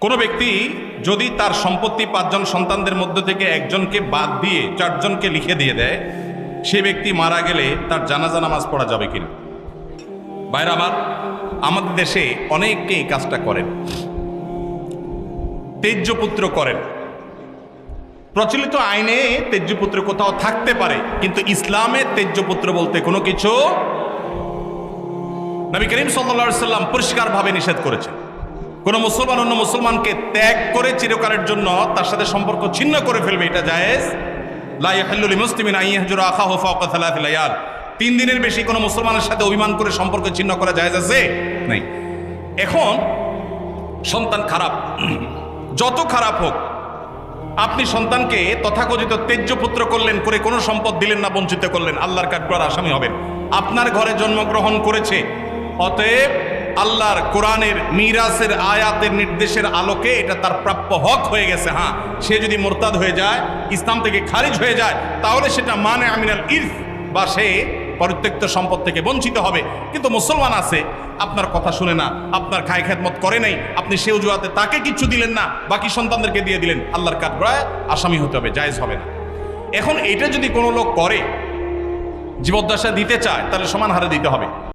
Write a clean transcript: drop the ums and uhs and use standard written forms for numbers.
কোনো ব্যক্তি যদি তার সম্পত্তি 5 জন সন্তানদের মধ্য থেকে একজনকে বাদ দিয়ে 4 জনকে লিখে দিয়ে দেয়, সে ব্যক্তি মারা গেলে তার জানাজা নামাজ পড়া যাবে কিনা? ভাইরা আমার, আমাদের দেশে অনেকে এই কাজটা করেন, তেজ্যপুত্র করেন। প্রচলিত আইনে তেজ্যপুত্র কোথাও থাকতে পারে, কিন্তু ইসলামে তেজ্যপুত্র বলতে কোনো কিছু নবী করিম সাল্লাল্লাহু আলাইহি সাল্লাম পরিষ্কারভাবে নিষেধ করেছেন। কোন মুসলমান অন্য মুসলমানকে ত্যাগ করে চিরকালের জন্য তার সাথে সম্পর্ক ছিন্ন করে ফেলবে, এটা জায়েজ। লা ইয়াহিল্লু লিমুসলিমিন আন ইয়াহজুরা আখাহু ফাওকা 3 লায়াল। 3 দিনের বেশি কোনো মুসলমানের সাথে অভিমান করে সম্পর্ক ছিন্ন করা জায়েজ আছে? নাই। এখন সন্তান খারাপ, যত খারাপ হোক, আপনি সন্তানকে তথাকথিত তেজ্যপুত্র করলেন, করে কোনো সম্পদ দিলেন না, বঞ্চিত করলেন, আল্লাহর কাঠগড়ার আসামি হবেন। আপনার ঘরে জন্মগ্রহণ করেছে, অতএব আল্লাহর কোরআনের মিরাসের আয়াতের নির্দেশের আলোকে এটা তার প্রাপ্য হক হয়ে গেছে। হ্যাঁ, সে যদি মোরতাদ হয়ে যায়, ইসলাম থেকে খারিজ হয়ে যায়, তাহলে সেটা মানে আমিনাল ইরফ, বা সে পরিত্যক্ত সম্পদ থেকে বঞ্চিত হবে। কিন্তু মুসলমান আছে, আপনার কথা শুনে না, আপনার খায় খেদমত করে নাই, আপনি সে অজুহাতে তাকে কিচ্ছু দিলেন না, বাকি সন্তানদেরকে দিয়ে দিলেন, আল্লাহর কাঠগড়ায় আসামি হতে হবে, জায়েজ হবে না। এখন এটা যদি কোনো লোক করে, জীবদ্দশা দিতে চায়, তাহলে সমান হারে দিতে হবে।